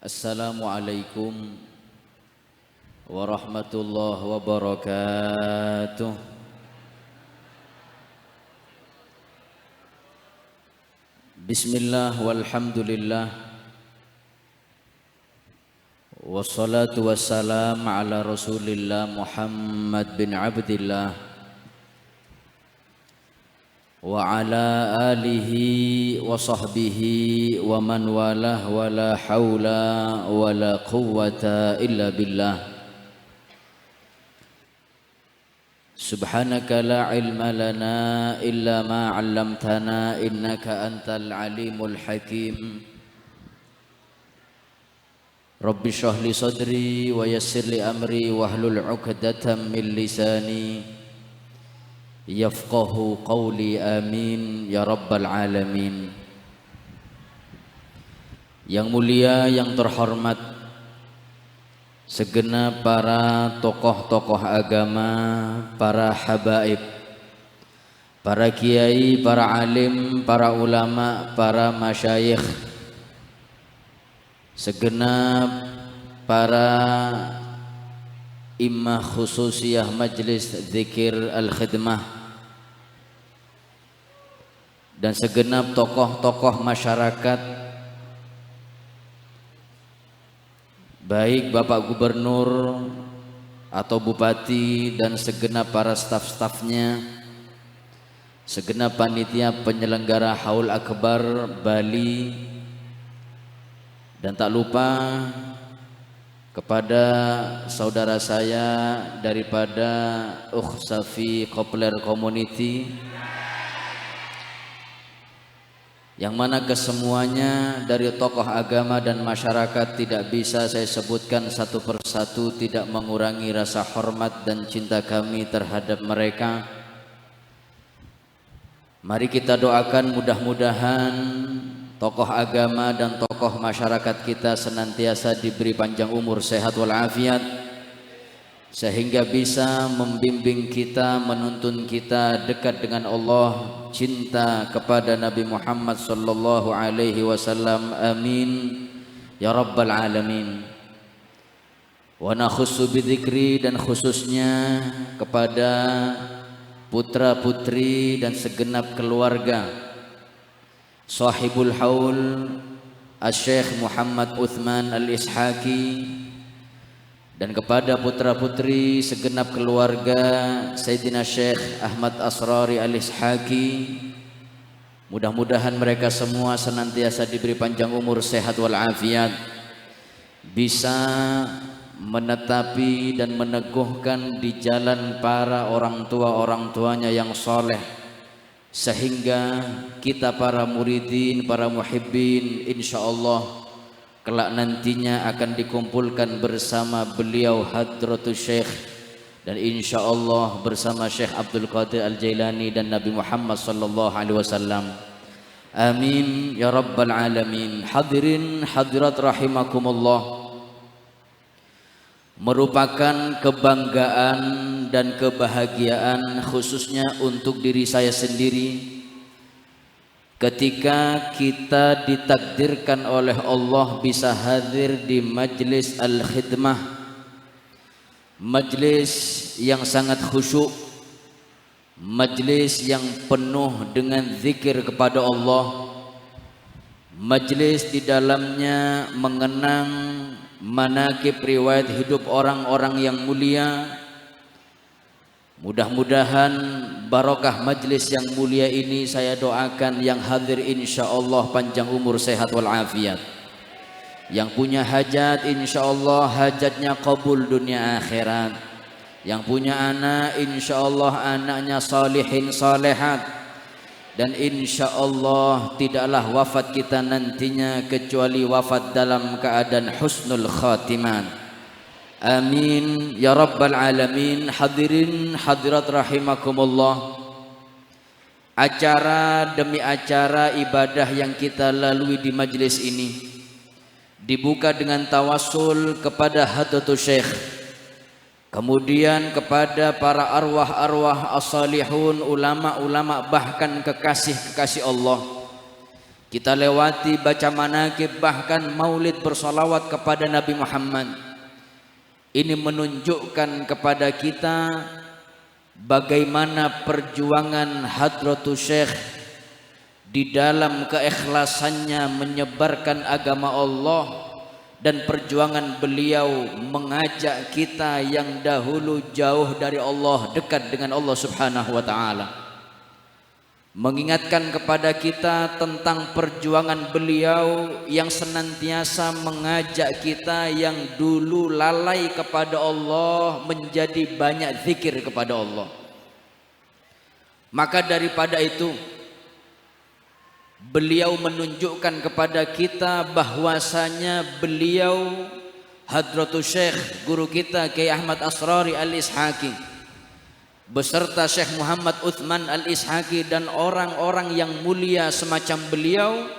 Assalamualaikum warahmatullahi wabarakatuh. Bismillah walhamdulillah, wassalatu wassalam ala rasulillah Muhammad bin Abdillah wa ala alihi wa sahbihi wa man walah wa la hawla wa la quwwata illa billah. Subhanaka la ilma lana illa ma 'allamtana innaka antal alimul hakim. Rabbi shrah li sadri wa yassir li amri wahlul 'uqdatam min lisani yafqahu qawli, amin ya rabbal alamin. Yang mulia, yang terhormat, segenap para tokoh-tokoh agama, para habaib, para kiai, para alim, para ulama, para masyayikh, segenap para imam khususiyah majlis zikir al-khidmah, dan segenap tokoh-tokoh masyarakat, baik Bapak Gubernur atau Bupati dan segenap para staf-stafnya, segenap panitia penyelenggara Haul Akbar Bali, dan tak lupa kepada saudara saya daripada Safi Kopler Community, yang mana kesemuanya dari tokoh agama dan masyarakat tidak bisa saya sebutkan satu persatu, tidak mengurangi rasa hormat dan cinta kami terhadap mereka. Mari kita doakan mudah-mudahan tokoh agama dan tokoh masyarakat kita senantiasa diberi panjang umur, sehat walafiat, sehingga bisa membimbing kita, menuntun kita dekat dengan Allah, cinta kepada Nabi Muhammad sallallahu alaihi wasallam, amin ya rabbal alamin. Wa nakhussu bidzikri, dan khususnya kepada putra putri dan segenap keluarga sahibul haul Asy-Syaikh Muhammad Uthman Al-Ishaqi, dan kepada putra putri segenap keluarga Sayyidina Syekh Ahmad Asrari Al-Ishaqi. Mudah-mudahan mereka semua senantiasa diberi panjang umur, sehat walafiat, bisa menetapi dan meneguhkan di jalan para orang tuanya yang soleh, sehingga kita para muridin, para muhibbin, insyaallah kelak nantinya akan dikumpulkan bersama beliau Hadratus Syekh, dan insyaallah bersama Syekh Abdul Qadir Al-Jailani dan Nabi Muhammad sallallahu alaihi wasallam, amin ya rabbal alamin. Hadirin hadirat rahimakumullah, merupakan kebanggaan dan kebahagiaan khususnya untuk diri saya sendiri ketika kita ditakdirkan oleh Allah bisa hadir di majlis al-khidmah, majlis yang sangat khusyuk, majlis yang penuh dengan zikir kepada Allah, majlis di dalamnya mengenang manaqib riwayat hidup orang-orang yang mulia. Mudah-mudahan barokah majlis yang mulia ini saya doakan yang hadir insyaallah panjang umur, sehat walafiat. Yang punya hajat insyaallah hajatnya qabul dunia akhirat. Yang punya anak insyaallah anaknya salihin salihat. Dan insyaallah tidaklah wafat kita nantinya kecuali wafat dalam keadaan husnul khatimat, amin ya rabbal alamin. Hadirin hadirat rahimakumullah, acara demi acara ibadah yang kita lalui di majlis ini dibuka dengan tawassul kepada Hadratus Syekh, kemudian kepada para arwah-arwah as-salihun, ulama-ulama, bahkan kekasih-kekasih Allah kita lewati baca manaqib, bahkan maulid bersolawat kepada Nabi Muhammad. Ini menunjukkan kepada kita bagaimana perjuangan Hadratus Syekh di dalam keikhlasannya menyebarkan agama Allah, dan perjuangan beliau mengajak kita yang dahulu jauh dari Allah dekat dengan Allah Subhanahu wa taala. Mengingatkan kepada kita tentang perjuangan beliau yang senantiasa mengajak kita yang dulu lalai kepada Allah menjadi banyak zikir kepada Allah. Maka daripada itu, beliau menunjukkan kepada kita bahwasanya beliau Hadratus Syekh, guru kita Kiai Ahmad Asrari Al-Ishaqi beserta Syekh Muhammad Uthman Al-Ishaqi dan orang-orang yang mulia semacam beliau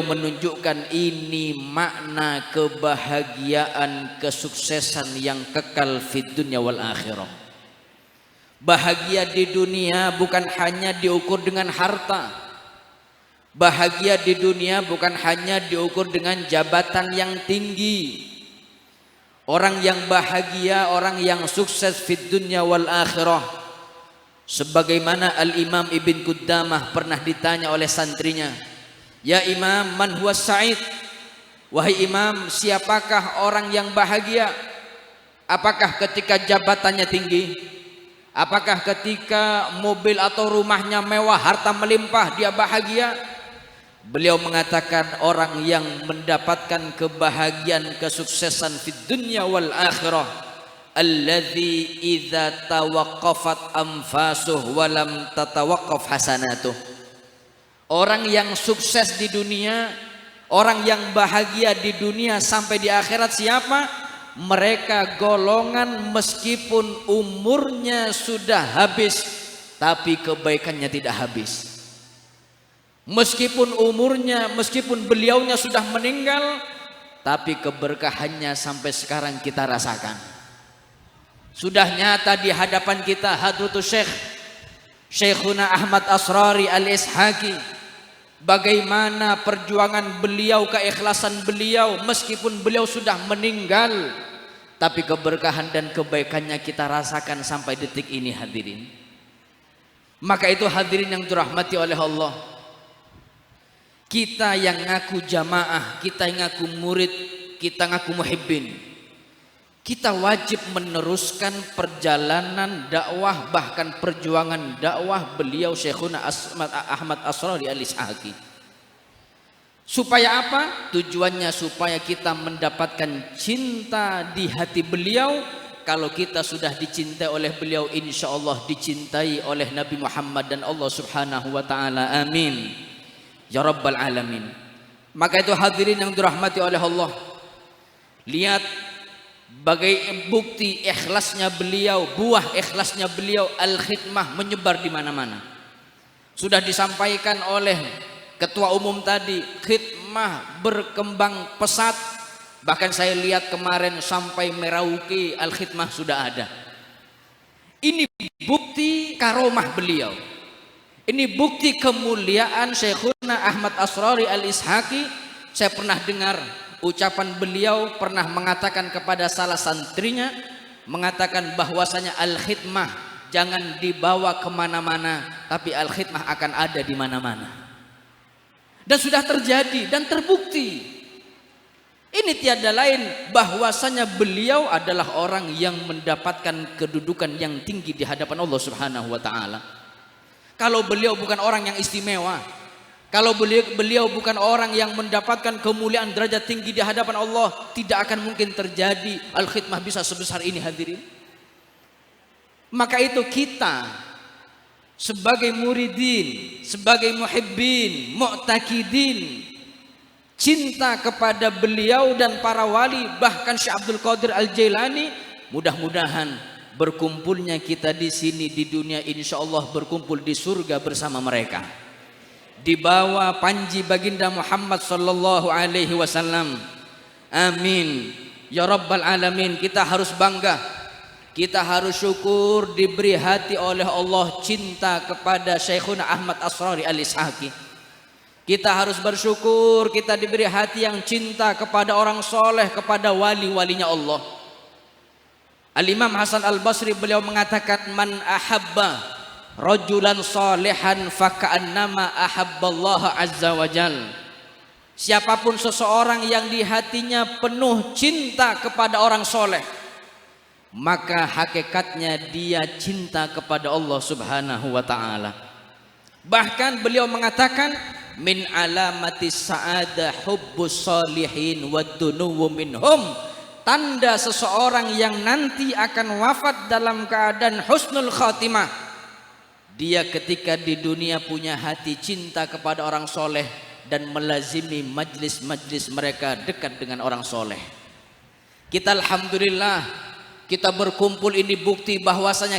menunjukkan ini makna kebahagiaan, kesuksesan yang kekal fid dunya wal akhirah. Bahagia di dunia bukan hanya diukur dengan harta. Bahagia di dunia bukan hanya diukur dengan jabatan yang tinggi. Orang yang bahagia, orang yang sukses fid dunya wal akhirah, sebagaimana Al-Imam Ibn Qudamah pernah ditanya oleh santrinya, "Ya Imam, man huwa sa'id?" Wahai Imam, siapakah orang yang bahagia? Apakah ketika jabatannya tinggi? Apakah ketika mobil atau rumahnya mewah, harta melimpah, dia bahagia? Beliau mengatakan orang yang mendapatkan kebahagiaan, kesuksesan fid dunya wal akhirah, alladzi idza tawaqqafat anfasuh wa lam tatawaqqaf hasanatuh. Orang yang sukses di dunia, orang yang bahagia di dunia sampai di akhirat siapa? Mereka golongan meskipun umurnya sudah habis tapi kebaikannya tidak habis. Meskipun umurnya, meskipun beliaunya sudah meninggal, tapi keberkahannya sampai sekarang kita rasakan. Sudah nyata di hadapan kita Hadratus Syekh Syekhuna Ahmad Asrari Al-Ishaqi, bagaimana perjuangan beliau, keikhlasan beliau, meskipun beliau sudah meninggal, tapi keberkahan dan kebaikannya kita rasakan sampai detik ini hadirin. Maka itu hadirin yang dirahmati oleh Allah, kita yang ngaku jamaah, kita yang ngaku murid, kita ngaku muhibbin, kita wajib meneruskan perjalanan dakwah, bahkan perjuangan dakwah beliau Syekhuna Ahmad Asrari Al-Ishaqi. Supaya apa? Tujuannya supaya kita mendapatkan cinta di hati beliau. Kalau kita sudah dicintai oleh beliau, insya Allah dicintai oleh Nabi Muhammad dan Allah Subhanahu wa ta'ala. Amin ya Rabbal Alamin. Maka itu hadirin yang dirahmati oleh Allah, lihat bagai bukti ikhlasnya beliau, buah ikhlasnya beliau, al-khidmah menyebar di mana-mana. Sudah disampaikan oleh ketua umum tadi, khidmah berkembang pesat. Bahkan saya lihat kemarin sampai Merauke al-khidmah sudah ada. Ini bukti karomah beliau. Ini bukti kemuliaan Syekhuna Ahmad Asrari Al-Ishaqi. Saya pernah dengar ucapan beliau, pernah mengatakan kepada salah santrinya, mengatakan bahwasanya al-khidmah jangan dibawa kemana-mana, tapi al-khidmah akan ada di mana-mana. Dan sudah terjadi dan terbukti. Ini tiada lain bahwasanya beliau adalah orang yang mendapatkan kedudukan yang tinggi di hadapan Allah Subhanahu wa ta'ala. Kalau beliau bukan orang yang istimewa, kalau beliau bukan orang yang mendapatkan kemuliaan derajat tinggi di hadapan Allah, tidak akan mungkin terjadi al-khidmah bisa sebesar ini hadirin. Maka itu kita sebagai muridin, sebagai muhibbin, mu'takidin, cinta kepada beliau dan para wali, bahkan Syekh Abdul Qadir Al-Jailani, mudah-mudahan berkumpulnya kita di sini di dunia, insya Allah berkumpul di surga bersama mereka, di bawah panji baginda Muhammad sallallahu alaihi wasallam. Amin ya Rabbal Alamin. Kita harus bangga, kita harus syukur diberi hati oleh Allah cinta kepada Syekhuna Ahmad Asrari Al-Ishaqi. Kita harus bersyukur kita diberi hati yang cinta kepada orang soleh, kepada wali-walinya Allah. Al-Imam Hasan Al-Basri beliau mengatakan, man ahabba rajulan salihan faka'annama ahabballaha azza wa jal. Siapapun seseorang yang di hatinya penuh cinta kepada orang soleh, maka hakikatnya dia cinta kepada Allah subhanahu wa ta'ala. Bahkan beliau mengatakan, min alamati sa'ada hubbus salihin wa dunuwu minhum. Tanda seseorang yang nanti akan wafat dalam keadaan husnul khatimah, dia ketika di dunia punya hati cinta kepada orang soleh dan melazimi majlis-majlis mereka dekat dengan orang soleh. Kita alhamdulillah, kita berkumpul ini bukti bahwasanya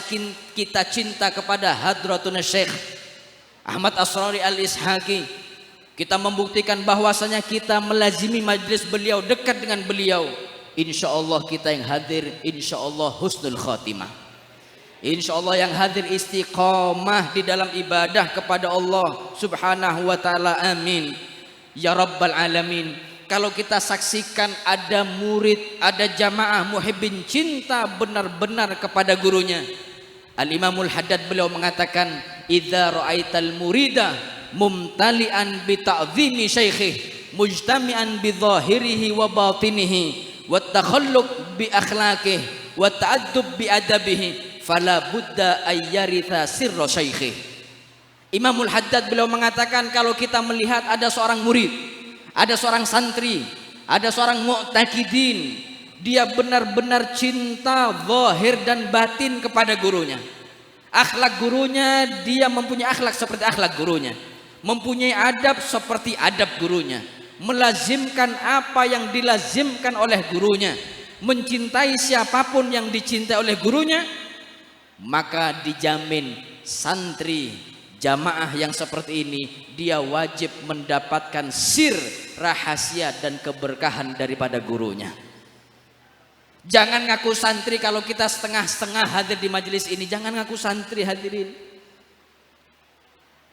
kita cinta kepada Hadratun Syekh Ahmad Asrari Al-Ishaqi. Kita membuktikan bahwasanya kita melazimi majlis beliau, dekat dengan beliau. Insya Allah kita yang hadir, insya Allah husnul khatimah. Insya Allah yang hadir istiqamah di dalam ibadah kepada Allah subhanahu wa ta'ala. Amin ya rabbal alamin. Kalau kita saksikan ada murid, ada jamaah muhibbin cinta benar-benar kepada gurunya. Al-Imamul Haddad beliau mengatakan, idza ra'aital murida mumtali'an bi ta'zimi syaikhih mujtami'an bi zahirihi wa batinihi wa takhalluq bi akhlaqihi wa ta'addub bi adabihi fala budda ayyaritha sirra syaikhih. Imamul Haddad beliau mengatakan, kalau kita melihat ada seorang murid, ada seorang santri, ada seorang mu'taqidin, dia benar-benar cinta zahir dan batin kepada gurunya. Akhlak gurunya, dia mempunyai akhlak seperti akhlak gurunya, mempunyai adab seperti adab gurunya, melazimkan apa yang dilazimkan oleh gurunya, mencintai siapapun yang dicintai oleh gurunya, maka dijamin santri jamaah yang seperti ini dia wajib mendapatkan sir, rahasia dan keberkahan daripada gurunya. Jangan ngaku santri kalau kita setengah-setengah hadir di majelis ini. Jangan ngaku santri, hadirin.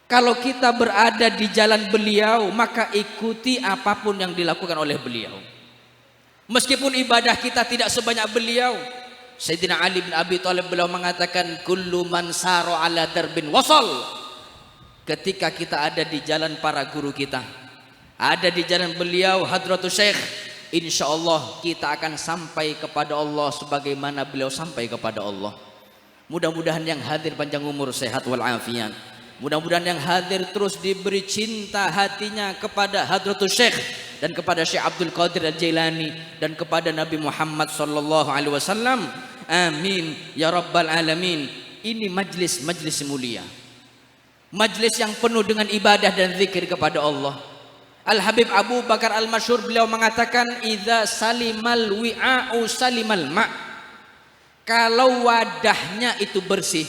Kalau kita berada di jalan beliau, maka ikuti apapun yang dilakukan oleh beliau. Meskipun ibadah kita tidak sebanyak beliau. Sayyidina Ali bin Abi Thalib beliau mengatakan, kullu man saro ala darbin wasal. Ketika kita ada di jalan para guru kita, ada di jalan beliau Hadratus Syekh, insya Allah kita akan sampai kepada Allah sebagaimana beliau sampai kepada Allah. Mudah-mudahan yang hadir panjang umur, sehat walafiat. Mudah-mudahan yang hadir terus diberi cinta hatinya kepada Hadratus Syekh dan kepada Syekh Abdul Qadir Al-Jailani dan kepada Nabi Muhammad sallallahu alaihi wasallam. Amin ya rabbal alamin. Ini majlis mulia, majlis yang penuh dengan ibadah dan zikir kepada Allah. Al-Habib Abu Bakar Al-Masyhur beliau mengatakan, idza salimal wi'a'u salimal ma'. Kalau wadahnya itu bersih,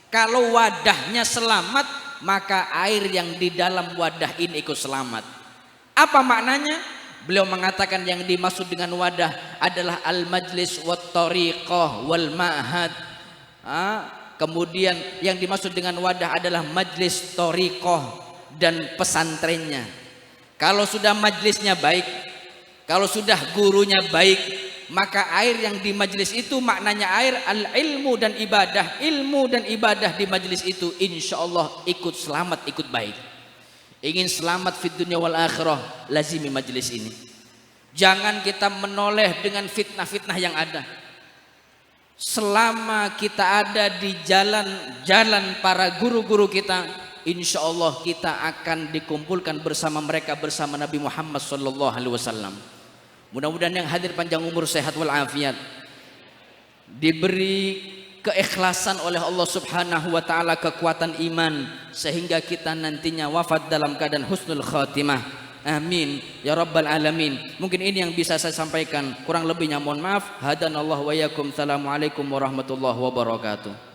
kalau wadahnya selamat, maka air yang di dalam wadah ini ikut selamat. Apa maknanya? Beliau mengatakan yang dimaksud dengan wadah adalah al-majlis wat tariqah wal ma'had. Kemudian yang dimaksud dengan wadah adalah majlis tariqah dan pesantrennya. Kalau sudah majlisnya baik, kalau sudah gurunya baik, maka air yang di majlis itu maknanya air al-ilmu dan ibadah. Ilmu dan ibadah di majlis itu insya Allah ikut selamat, ikut baik. Ingin selamat fid dunya wal akhirah, lazimi majlis ini. Jangan kita menoleh dengan fitnah-fitnah yang ada. Selama kita ada di jalan para guru-guru kita, insya Allah kita akan dikumpulkan bersama mereka, bersama Nabi Muhammad sallallahu alaihi wasallam. Mudah-mudahan yang hadir panjang umur, sehat walafiat, diberi keikhlasan oleh Allah subhanahu wa ta'ala, kekuatan iman, sehingga kita nantinya wafat dalam keadaan husnul khatimah. Amin ya rabbal alamin. Mungkin ini yang bisa saya sampaikan, kurang lebihnya mohon maaf. Hadanallahu wa iyyakum. Assalamualaikum warahmatullahi wabarakatuh.